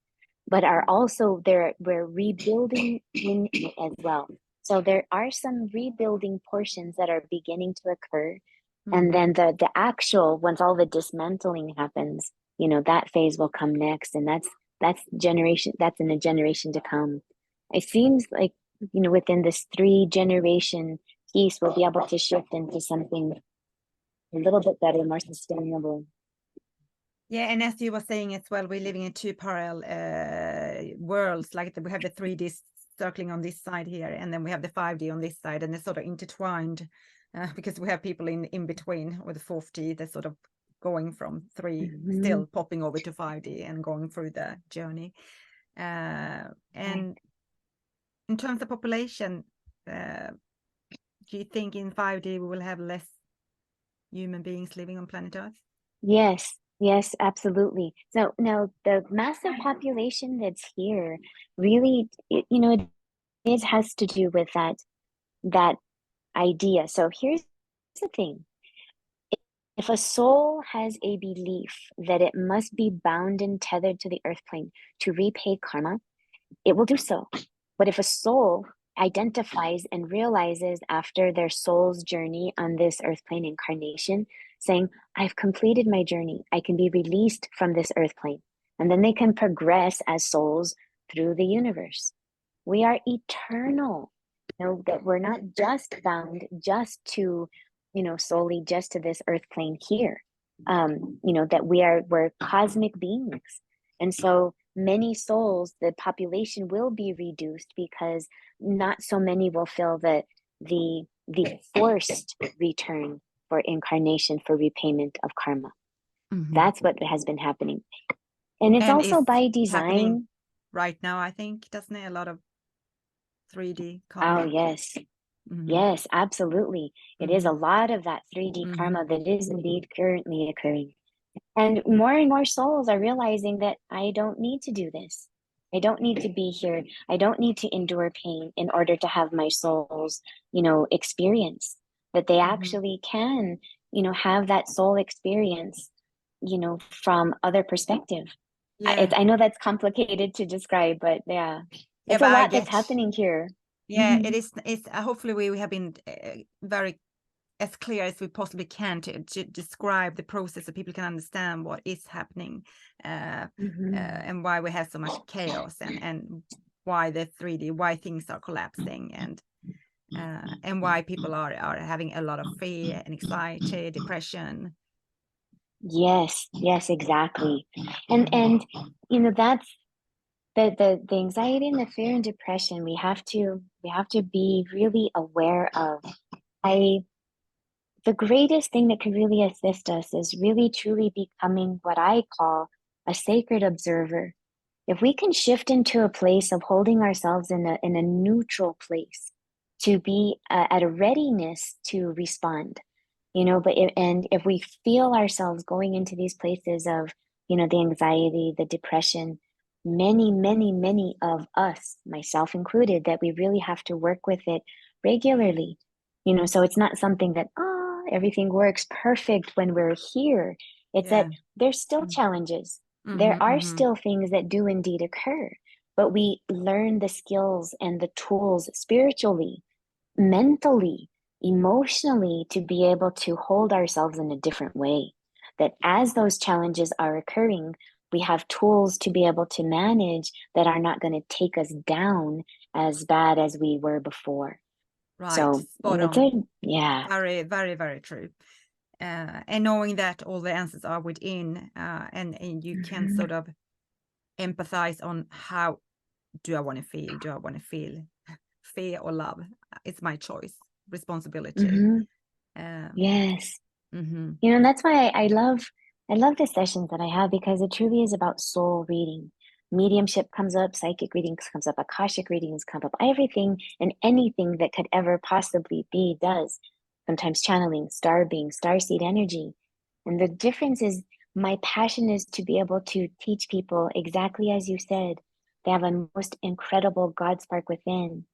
S2: but are also there, we're rebuilding in it as well. So there are some rebuilding portions that are beginning to occur. And then the actual, once all the dismantling happens, you know, that phase will come next. And that's generation, that's in a generation to come. It seems like within this 3-generation piece, we'll be able to shift into something a little bit better, more sustainable.
S1: Yeah, and as you were saying as well, we're living in 2 parallel worlds. Like we have the 3D circling on this side here, and then we have the 5D on this side, and they're sort of intertwined because we have people in between with the 4D. They're sort of going from 3, still popping over to 5D and going through the journey. And in terms of population, do you think in 5D we will have less human beings living on planet Earth?
S2: Yes, absolutely. So now the massive population that's here really, it has to do with that idea. So here's the thing. If a soul has a belief that it must be bound and tethered to the earth plane to repay karma, it will do so. But if a soul identifies and realizes after their soul's journey on this earth plane incarnation, saying, I've completed my journey, I can be released from this earth plane. And then they can progress as souls through the universe. We are eternal. That we're not just bound just to, solely just to this earth plane here. That we're cosmic beings. And so many souls, the population will be reduced because not so many will feel the forced return for incarnation for repayment of karma. That's what has been happening. And it's also by design.
S1: Right now, I think, doesn't it? A lot of 3D
S2: karma. Oh, yes. Yes, absolutely. It is a lot of that 3D karma that is indeed currently occurring. And more souls are realizing that I don't need to do this. I don't need to be here. I don't need to endure pain in order to have my soul's, experience. That they actually can, have that soul experience, from other perspective. Yeah. I know that's complicated to describe, but yeah, it's a lot that's happening here.
S1: Yeah, it is. It's hopefully we have been very as clear as we possibly can to describe the process so people can understand what is happening and why we have so much chaos and why the 3D, why things are collapsing and why people are having a lot of fear and anxiety, depression.
S2: Yes, exactly. And that's the anxiety and the fear and depression we have to be really aware of. The greatest thing that can really assist us is really truly becoming what I call a sacred observer. If we can shift into a place of holding ourselves in a neutral place to be at a readiness to respond, and if we feel ourselves going into these places of, the anxiety, the depression, many of us, myself included, that we really have to work with it regularly, so it's not something that, everything works perfect when we're here. It's that there's still challenges. There are still things that do indeed occur, but we learn the skills and the tools spiritually, mentally, emotionally to be able to hold ourselves in a different way. That as those challenges are occurring, we have tools to be able to manage that are not going to take us down as bad as we were before.
S1: Right. So spot on.
S2: Yeah.
S1: Very, very, very true. And knowing that all the answers are within, and you can sort of empathize on how do I want to feel? Do I want to feel fear or love? It's my choice, responsibility.
S2: Yes. And that's why I love the sessions that I have, because it truly is about soul reading. Mediumship comes up, psychic readings comes up, Akashic readings come up, everything and anything that could ever possibly be does. Sometimes channeling, star being, starseed energy. And the difference is my passion is to be able to teach people exactly as you said. They have a most incredible God spark within.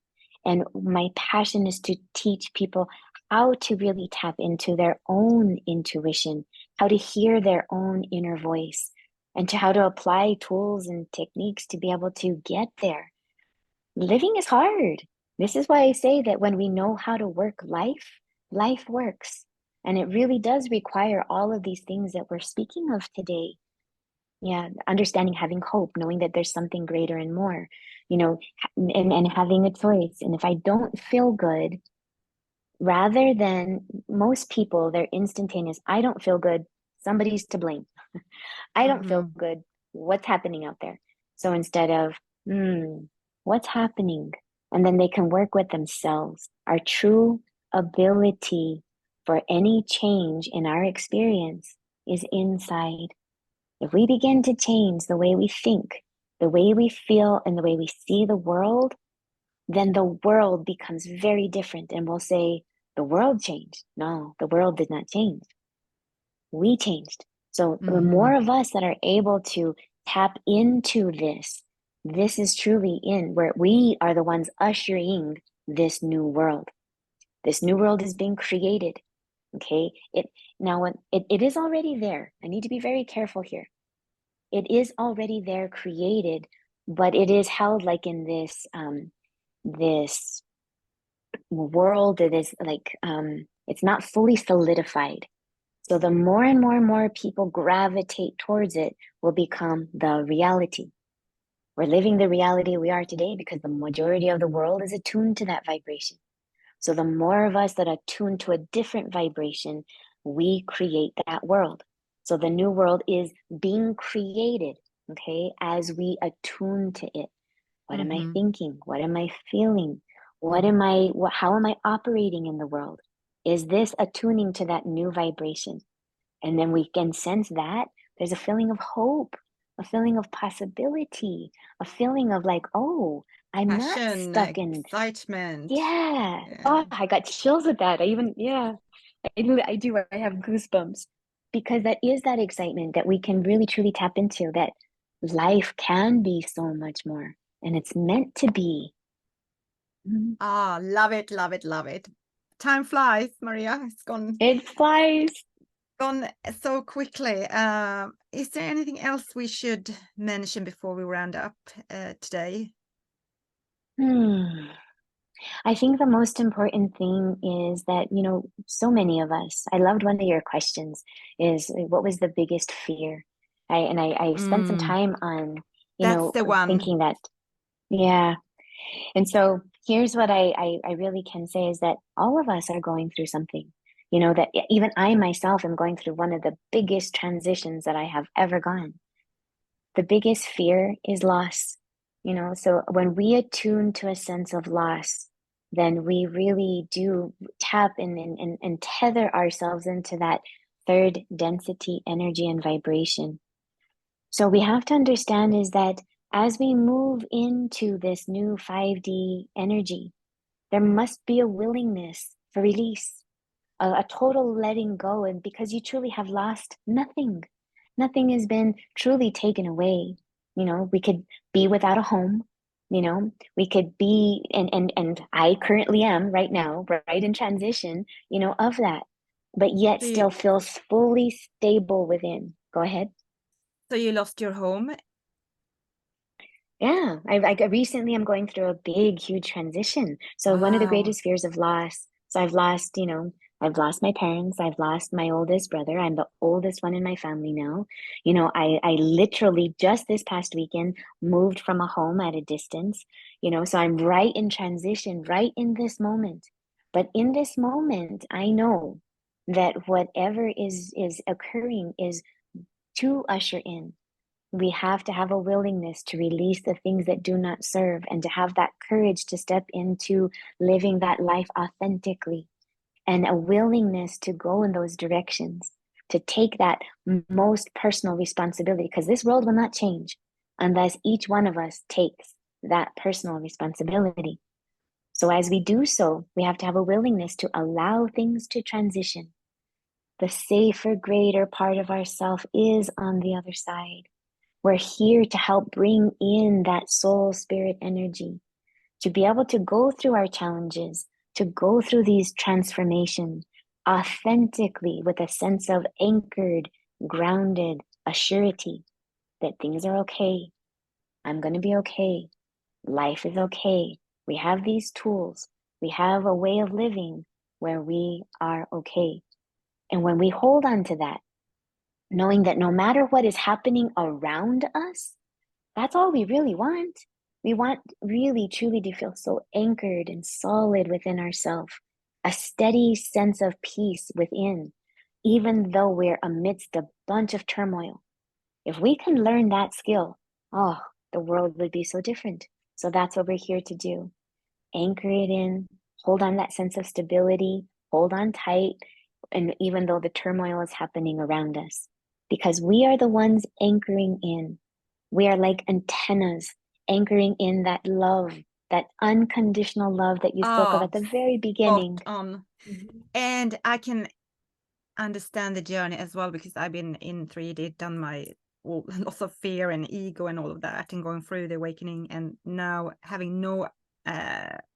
S2: And my passion is to teach people how to really tap into their own intuition, how to hear their own inner voice, and to how to apply tools and techniques to be able to get there. Living is hard. This is why I say that when we know how to work life works. And it really does require all of these things that we're speaking of today. Yeah, understanding, having hope, knowing that there's something greater and more, you know, and having a choice. And if I don't feel good, rather than most people, they're instantaneous. I don't feel good. Somebody's to blame. I don't feel
S1: Mm-hmm.
S2: good. What's happening out there? So instead of, what's happening? And then they can work with themselves. Our true ability for any change in our experience is inside. If we begin to change the way we think, the way we feel, and the way we see the world, then the world becomes very different. And we'll say, the world changed. No, the world did not change. We changed. So the
S1: Mm-hmm.
S2: more of us that are able to tap into this is truly in where we are the ones ushering this new world. This new world is being created. Okay. It is already there. I need to be very careful here. It is already there created, but it is held like in this world that is like it's not fully solidified. So the more and more and more people gravitate towards it will become the reality. We're living the reality we are today because the majority of the world is attuned to that vibration. So the more of us that are tuned to a different vibration, we create that world. So the new world is being created, okay, as we attune to it. What am I
S1: Mm-hmm.
S2: thinking? What am I feeling? How am I operating in the world? Is this attuning to that new vibration? And then we can sense that there's a feeling of hope, a feeling of possibility, a feeling of like, oh, I'm not
S1: Passion,
S2: stuck in,
S1: excitement.
S2: yeah.
S1: Yeah.
S2: Oh, I got chills with that. Yeah, I do. I have goosebumps because that is that excitement that we can really truly tap into, that life can be so much more and it's meant to be. Mhm.
S1: Ah, love it, love it, love it. Time flies, Maria. It's
S2: It flies.
S1: gone so quickly. Is there anything else we should mention before we round up today?
S2: Hmm. I think the most important thing is that, so many of us, I loved one of your questions is what was the biggest fear? I spent some
S1: Mm,
S2: time on,
S1: that's the one.
S2: thinking that, yeah. And so here's what I really can say is that all of us are going through something, that even I myself am going through one of the biggest transitions that I have ever gone. The biggest fear is loss, so when we attune to a sense of loss, then we really do tap and tether ourselves into that third density energy and vibration. So we have to understand is that as we move into this new 5D energy, there must be a willingness for release, a total letting go. And because you truly have lost nothing, nothing has been truly taken away. We could be without a home, we could be, and I currently am right now, right in transition, of that, but yet
S1: So you,
S2: still feels fully stable within. Go ahead.
S1: so you lost your home.
S2: Yeah, I recently I'm going through a big, huge transition. So one of the
S1: Wow.
S2: greatest fears of loss. So I've lost my parents. I've lost my oldest brother. I'm the oldest one in my family now. I literally just this past weekend moved from a home at a distance. So I'm right in transition, right in this moment. But in this moment, I know that whatever is occurring is to usher in. We have to have a willingness to release the things that do not serve and to have that courage to step into living that life authentically, and a willingness to go in those directions, to take that most personal responsibility, because this world will not change unless each one of us takes that personal responsibility. So as we do so, we have to have a willingness to allow things to transition. The safer, greater part of ourself is on the other side. We're here to help bring in that soul spirit energy, to be able to go through our challenges, to go through these transformations authentically with a sense of anchored, grounded assurity that things are okay. I'm going to be okay. Life is okay. We have these tools. We have a way of living where we are okay. And when we hold on to that, knowing that no matter what is happening around us, that's all we really want. We want really, truly to feel so anchored and solid within ourselves, a steady sense of peace within, even though we're amidst a bunch of turmoil. If we can learn that skill, oh, the world would be so different. So that's what we're here to do. Anchor it in, hold on that sense of stability, hold on tight, and even though the turmoil is happening around us, because we are the ones anchoring in. We are like antennas anchoring in that love, that unconditional love that you spoke of
S1: Oh,
S2: at the very
S1: spot
S2: beginning.
S1: on.
S2: Mhm.
S1: And I can understand the journey as well, because I've been in 3D, done my lots of fear and ego and all of that, and going through the awakening, and now having no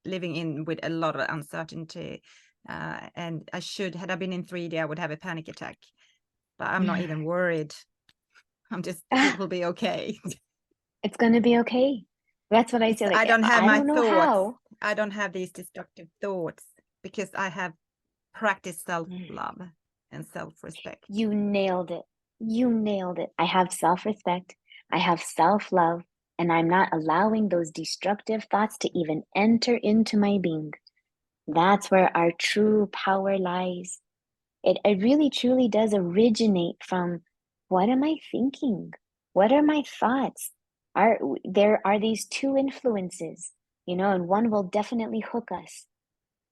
S1: living in with a lot of uncertainty. And had I been in 3D, I would have a panic attack, but I'm not even worried. I'm just, it will be okay.
S2: It's going to be okay. That's what I say. Like,
S1: I don't have
S2: I
S1: my
S2: don't know
S1: thoughts.
S2: how.
S1: I don't have these destructive thoughts, because I have practiced self-love and self-respect.
S2: You nailed it. You nailed it. I have self-respect. I have self-love, and I'm not allowing those destructive thoughts to even enter into my being. That's where our true power lies. It really truly does originate from, what am I thinking? What are my thoughts? There are these two influences, and one will definitely hook us.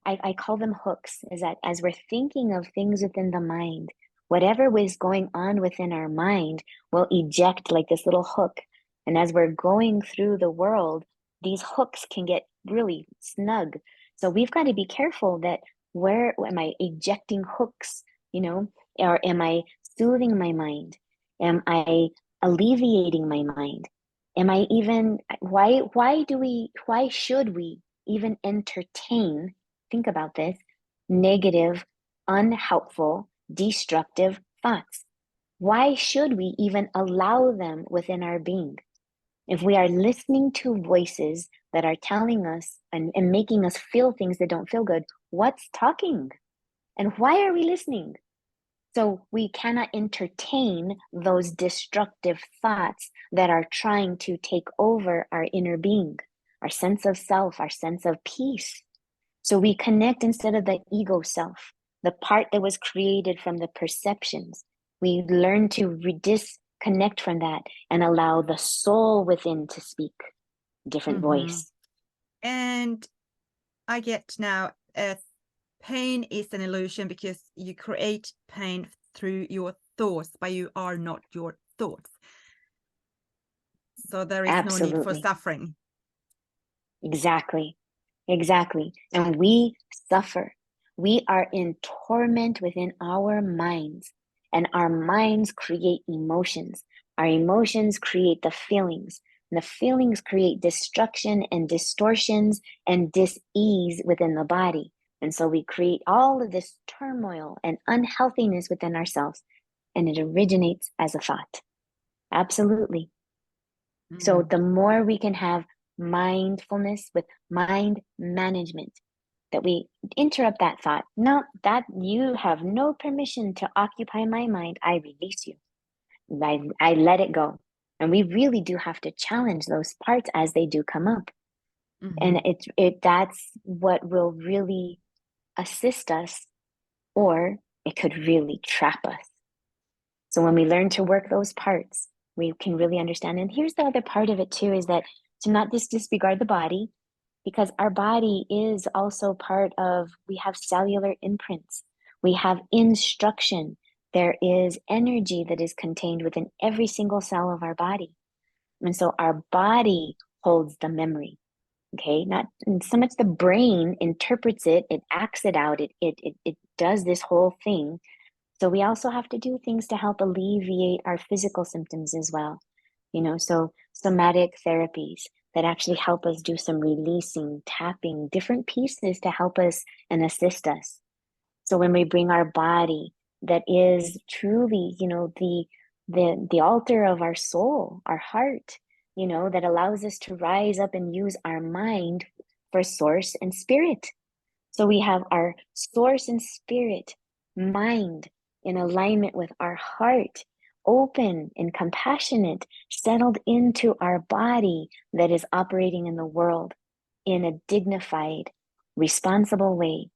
S2: I call them hooks, is that as we're thinking of things within the mind, whatever was going on within our mind will eject like this little hook. And as we're going through the world, these hooks can get really snug. So we've got to be careful that, where am I ejecting hooks, or am I soothing my mind? Am I alleviating my mind? Am I even, why should we even entertain, think about this, negative, unhelpful, destructive thoughts? Why should we even allow them within our being? If we are listening to voices that are telling us and making us feel things that don't feel good, what's talking? And why are we listening? So we cannot entertain those destructive thoughts that are trying to take over our inner being, our sense of self, our sense of peace. So we connect instead of the ego self, the part that was created from the perceptions. We learn to disconnect from that and allow the soul within to speak different voice.
S1: And I get now, pain is an illusion, because you create pain through your thoughts, but you are not your thoughts. So there is no need for suffering.
S2: Exactly. Exactly. And we suffer. We are in torment within our minds, and our minds create emotions. Our emotions create the feelings. And the feelings create destruction and distortions and dis-ease within the body. And so we create all of this turmoil and unhealthiness within ourselves, and it originates as a thought. Absolutely. So the more we can have mindfulness with mind management, that we interrupt that thought. No, that you have no permission to occupy my mind. I release you. I let it go. And we really do have to challenge those parts as they do come up. And that's what will really assist us, or it could really trap us. So when we learn to work those parts, we can really understand. And here's the other part of it too, is that to not just disregard the body, because our body is also part of, we have cellular imprints, we have instruction. There is energy that is contained within every single cell of our body. And so our body holds the memory. Okay, not so much the brain interprets it, it acts it out, it does this whole thing. So we also have to do things to help alleviate our physical symptoms as well. So somatic therapies that actually help us do some releasing, tapping, different pieces to help us and assist us. So when we bring our body, that is truly, the altar of our soul, our heart, that allows us to rise up and use our mind for source and spirit. So we have our source and spirit, mind, in alignment with our heart. open and compassionate, settled into our body that is operating in the world in a dignified, responsible way,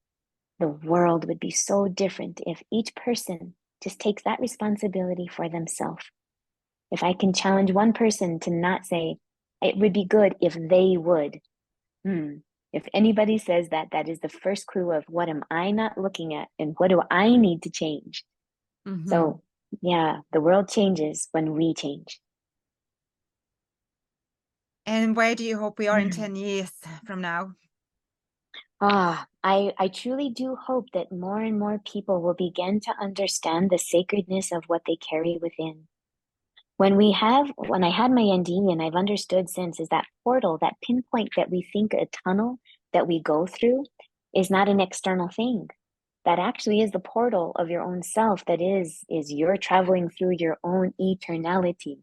S2: the world would be so different if each person just takes that responsibility for themselves. If I can challenge one person to not say, it would be good if they would. If anybody says that, that is the first clue of what am I not looking at and what do I need to change? So yeah, the world changes when we change.
S1: And where do you hope we are in 10 years from now?
S2: I truly do hope that more and more people will begin to understand the sacredness of what they carry within. When I had my ND, and I've understood since, is that portal, that pinpoint that we think a tunnel that we go through is not an external thing. That actually is the portal of your own self. That is you're traveling through your own eternality.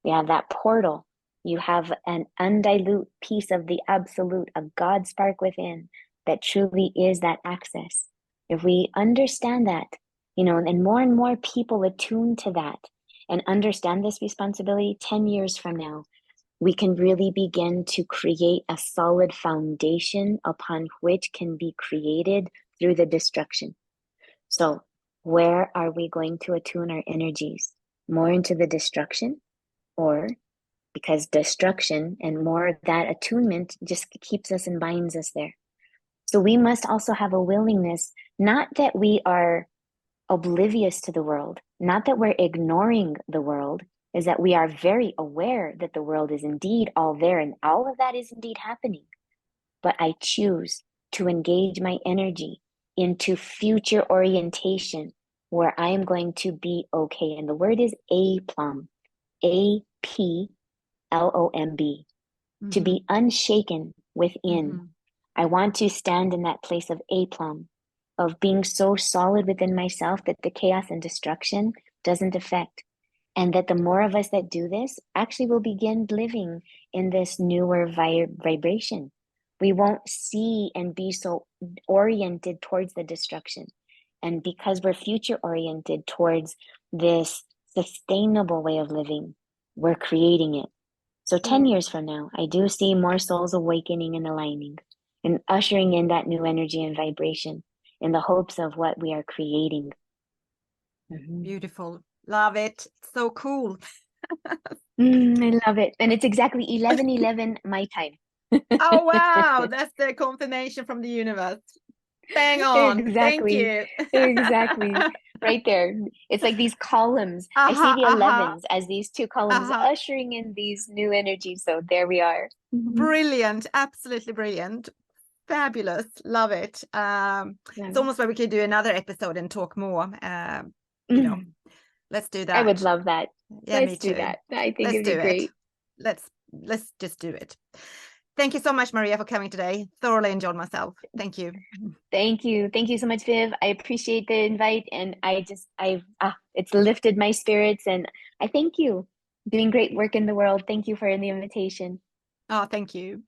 S2: We have that portal. You have an undilute piece of the absolute, a God spark within that truly is that access. If we understand that, and more people attune to that and understand this responsibility, 10 years from now, we can really begin to create a solid foundation upon which can be created through the destruction. So where are we going to attune our energies? More into the destruction, or because destruction and more of that attunement just keeps us and binds us there. So we must also have a willingness, not that we are oblivious to the world, not that we're ignoring the world, is that we are very aware that the world is indeed all there and all of that is indeed happening. But I choose to engage my energy into future orientation where I am going to be okay. And the word is aplomb, APLOMB, to be unshaken within. I want to stand in that place of aplomb, of being so solid within myself that the chaos and destruction doesn't affect. And that the more of us that do this actually will begin living in this newer vibration. We won't see and be so oriented towards the destruction. And because we're future oriented towards this sustainable way of living, we're creating it. So 10 years from now, I do see more souls awakening and aligning and ushering in that new energy and vibration in the hopes of what we are creating.
S1: Beautiful. Love it. So cool.
S2: I love it. And it's exactly 11:11 my time.
S1: Oh, wow. That's the confirmation from the universe. Bang on.
S2: Exactly.
S1: Thank you.
S2: Exactly. Right there. It's like these columns. I see the 11s as these two columns ushering in these new energies. So there we are.
S1: Brilliant. Absolutely brilliant. Fabulous. Love it. It's almost like we could do another episode and talk more. Let's do that.
S2: I would love that.
S1: Yeah,
S2: let's
S1: me too.
S2: do that. I think
S1: let's
S2: it'd be great.
S1: Let's just do it. Thank you so much, Maria, for coming today. Thoroughly enjoyed myself. Thank you.
S2: Thank you. Thank you so much, Viv. I appreciate the invite, and it's lifted my spirits, and I thank you. Doing great work in the world. Thank you for the invitation.
S1: Oh, thank you.